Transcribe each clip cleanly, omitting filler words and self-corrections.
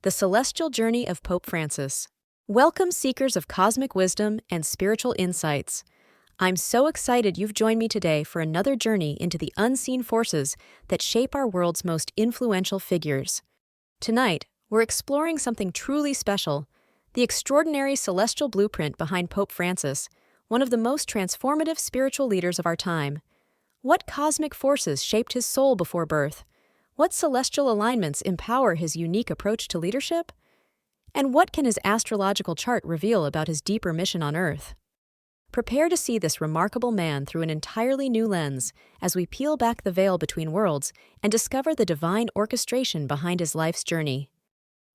The Celestial Journey of Pope Francis. Welcome, seekers of cosmic wisdom and spiritual insights. I'm so excited you've joined me today for another journey into the unseen forces that shape our world's most influential figures. Tonight, we're exploring something truly special, the extraordinary celestial blueprint behind Pope Francis, one of the most transformative spiritual leaders of our time. What cosmic forces shaped his soul before birth? What celestial alignments empower his unique approach to leadership? And what can his astrological chart reveal about his deeper mission on Earth? Prepare to see this remarkable man through an entirely new lens as we peel back the veil between worlds and discover the divine orchestration behind his life's journey.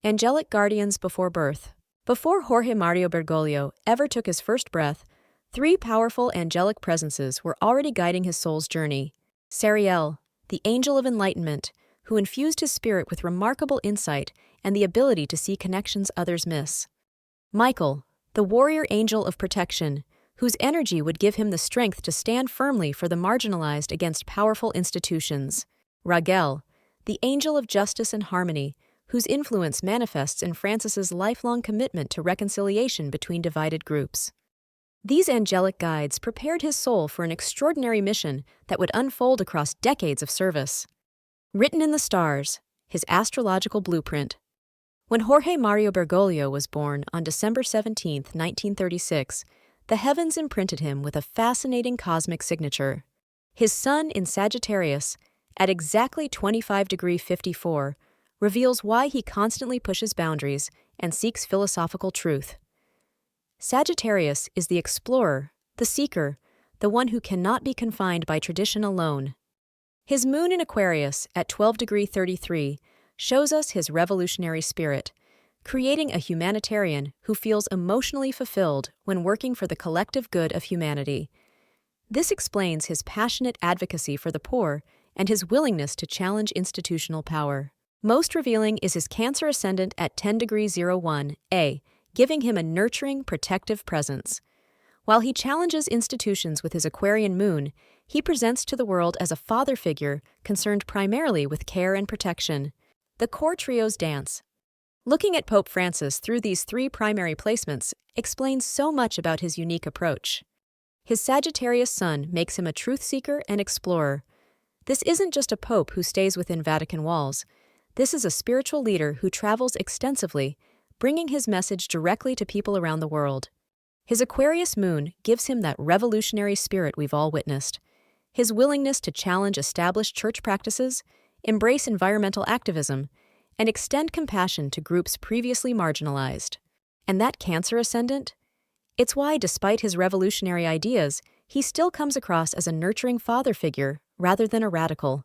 Angelic guardians before birth. Before Jorge Mario Bergoglio ever took his first breath, three powerful angelic presences were already guiding his soul's journey. Sariel, the angel of enlightenment, who infused his spirit with remarkable insight and the ability to see connections others miss. Michael, the warrior angel of protection, whose energy would give him the strength to stand firmly for the marginalized against powerful institutions. Raguel, the angel of justice and harmony, whose influence manifests in Francis's lifelong commitment to reconciliation between divided groups. These angelic guides prepared his soul for an extraordinary mission that would unfold across decades of service. Written in the stars, his astrological blueprint. When Jorge Mario Bergoglio was born on December 17, 1936, the heavens imprinted him with a fascinating cosmic signature. His sun in Sagittarius, at exactly 25°54, reveals why he constantly pushes boundaries and seeks philosophical truth. Sagittarius is the explorer, the seeker, the one who cannot be confined by tradition alone. His moon in Aquarius at 12°33 shows us his revolutionary spirit, creating a humanitarian who feels emotionally fulfilled when working for the collective good of humanity. This explains his passionate advocacy for the poor and his willingness to challenge institutional power. Most revealing is his Cancer Ascendant at 10°01, giving him a nurturing, protective presence. While he challenges institutions with his Aquarian moon, he presents to the world as a father figure concerned primarily with care and protection. The core trio's dance. Looking at Pope Francis through these three primary placements explains so much about his unique approach. His Sagittarius Sun makes him a truth seeker and explorer. This isn't just a pope who stays within Vatican walls. This is a spiritual leader who travels extensively, bringing his message directly to people around the world. His Aquarius Moon gives him that revolutionary spirit we've all witnessed. His willingness to challenge established church practices, embrace environmental activism, and extend compassion to groups previously marginalized. And that Cancer Ascendant? It's why, despite his revolutionary ideas, he still comes across as a nurturing father figure rather than a radical.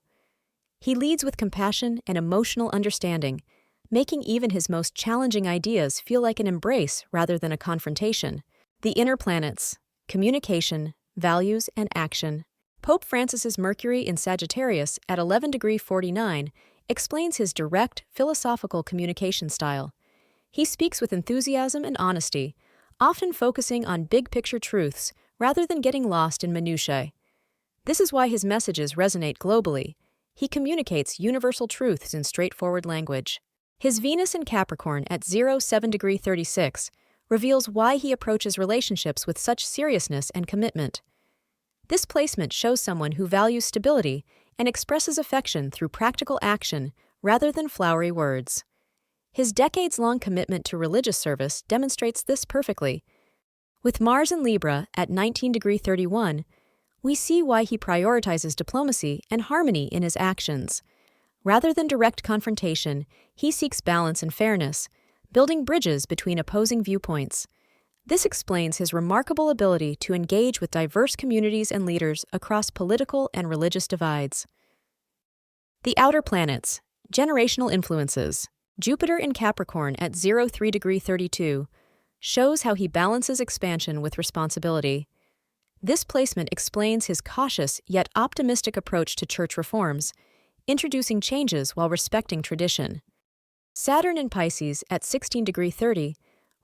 He leads with compassion and emotional understanding, making even his most challenging ideas feel like an embrace rather than a confrontation. The inner planets, communication, values, and action. Pope Francis's Mercury in Sagittarius at 11°49 explains his direct, philosophical communication style. He speaks with enthusiasm and honesty, often focusing on big-picture truths rather than getting lost in minutiae. This is why his messages resonate globally. He communicates universal truths in straightforward language. His Venus in Capricorn at 07°36 reveals why he approaches relationships with such seriousness and commitment. This placement shows someone who values stability and expresses affection through practical action rather than flowery words. His decades-long commitment to religious service demonstrates this perfectly. With Mars in Libra at 19°31, we see why he prioritizes diplomacy and harmony in his actions. Rather than direct confrontation, he seeks balance and fairness, building bridges between opposing viewpoints. This explains his remarkable ability to engage with diverse communities and leaders across political and religious divides. The outer planets, generational influences. Jupiter in Capricorn at 03°32 shows how he balances expansion with responsibility. This placement explains his cautious yet optimistic approach to church reforms, introducing changes while respecting tradition. Saturn in Pisces at 16°30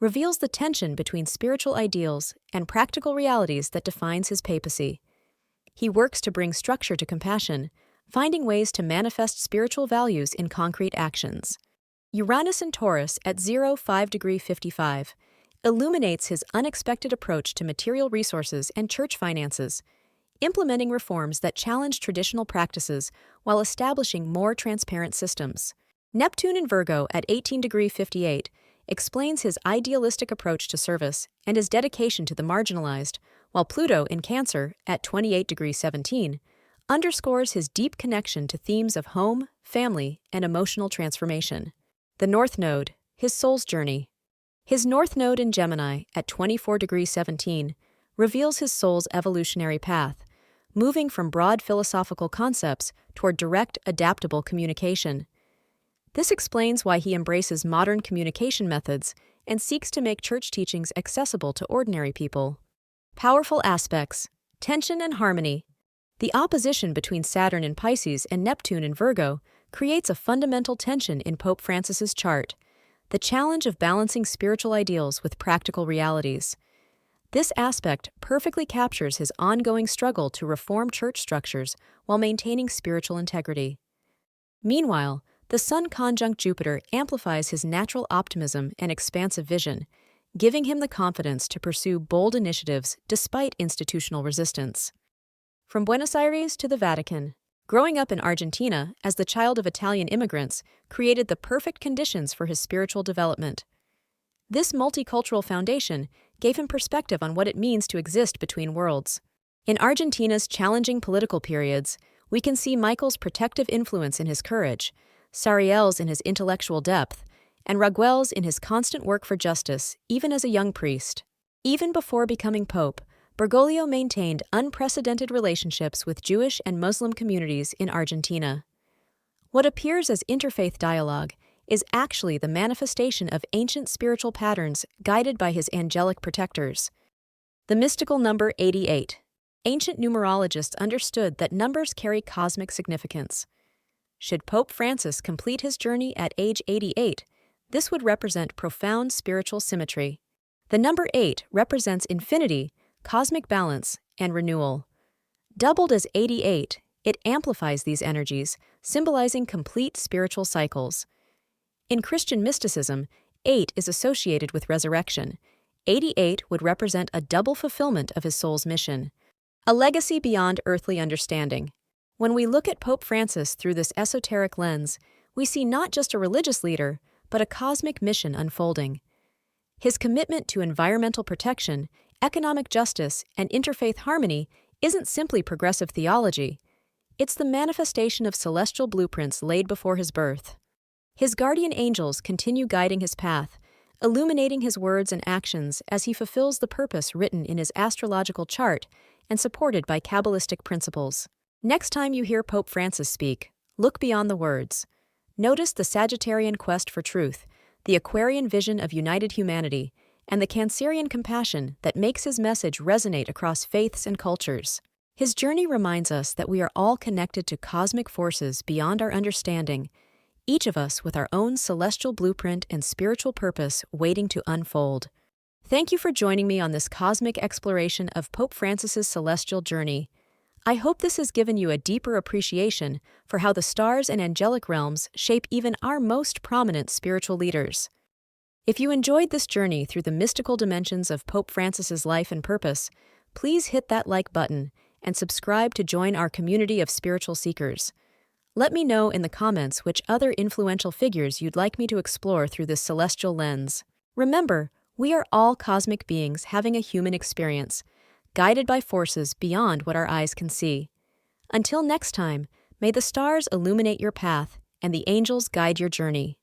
reveals the tension between spiritual ideals and practical realities that defines his papacy. He works to bring structure to compassion, finding ways to manifest spiritual values in concrete actions. Uranus in Taurus at 5°55 illuminates his unexpected approach to material resources and church finances, implementing reforms that challenge traditional practices while establishing more transparent systems. Neptune in Virgo at 18°58 explains his idealistic approach to service and his dedication to the marginalized, while Pluto in Cancer at 28°17 underscores his deep connection to themes of home, family, and emotional transformation. The North Node, his soul's journey. His North Node in Gemini at 24°17 reveals his soul's evolutionary path, moving from broad philosophical concepts toward direct, adaptable communication. This explains why he embraces modern communication methods and seeks to make church teachings accessible to ordinary people. Powerful aspects, tension and harmony. The opposition between Saturn in Pisces and Neptune in Virgo creates a fundamental tension in Pope Francis's chart, the challenge of balancing spiritual ideals with practical realities. This aspect perfectly captures his ongoing struggle to reform church structures while maintaining spiritual integrity. Meanwhile, the Sun conjunct Jupiter amplifies his natural optimism and expansive vision, giving him the confidence to pursue bold initiatives despite institutional resistance. From Buenos Aires to the Vatican, growing up in Argentina as the child of Italian immigrants created the perfect conditions for his spiritual development. This multicultural foundation gave him perspective on what it means to exist between worlds. In Argentina's challenging political periods, we can see Michael's protective influence in his courage, Sariel's in his intellectual depth, and Raguel's in his constant work for justice, even as a young priest. Even before becoming pope, Bergoglio maintained unprecedented relationships with Jewish and Muslim communities in Argentina. What appears as interfaith dialogue is actually the manifestation of ancient spiritual patterns guided by his angelic protectors. The mystical number 88. Ancient numerologists understood that numbers carry cosmic significance. Should Pope Francis complete his journey at age 88, this would represent profound spiritual symmetry. The number 8 represents infinity, cosmic balance, and renewal. Doubled as 88, it amplifies these energies, symbolizing complete spiritual cycles. In Christian mysticism, 8 is associated with resurrection. 88 would represent a double fulfillment of his soul's mission, a legacy beyond earthly understanding. When we look at Pope Francis through this esoteric lens, we see not just a religious leader, but a cosmic mission unfolding. His commitment to environmental protection, economic justice, and interfaith harmony isn't simply progressive theology. It's the manifestation of celestial blueprints laid before his birth. His guardian angels continue guiding his path, illuminating his words and actions as he fulfills the purpose written in his astrological chart and supported by Kabbalistic principles. Next time you hear Pope Francis speak, look beyond the words. Notice the Sagittarian quest for truth, the Aquarian vision of united humanity, and the Cancerian compassion that makes his message resonate across faiths and cultures. His journey reminds us that we are all connected to cosmic forces beyond our understanding, each of us with our own celestial blueprint and spiritual purpose waiting to unfold. Thank you for joining me on this cosmic exploration of Pope Francis's celestial journey. I hope this has given you a deeper appreciation for how the stars and angelic realms shape even our most prominent spiritual leaders. If you enjoyed this journey through the mystical dimensions of Pope Francis's life and purpose, please hit that like button and subscribe to join our community of spiritual seekers. Let me know in the comments which other influential figures you'd like me to explore through this celestial lens. Remember, we are all cosmic beings having a human experience, guided by forces beyond what our eyes can see. Until next time, may the stars illuminate your path and the angels guide your journey.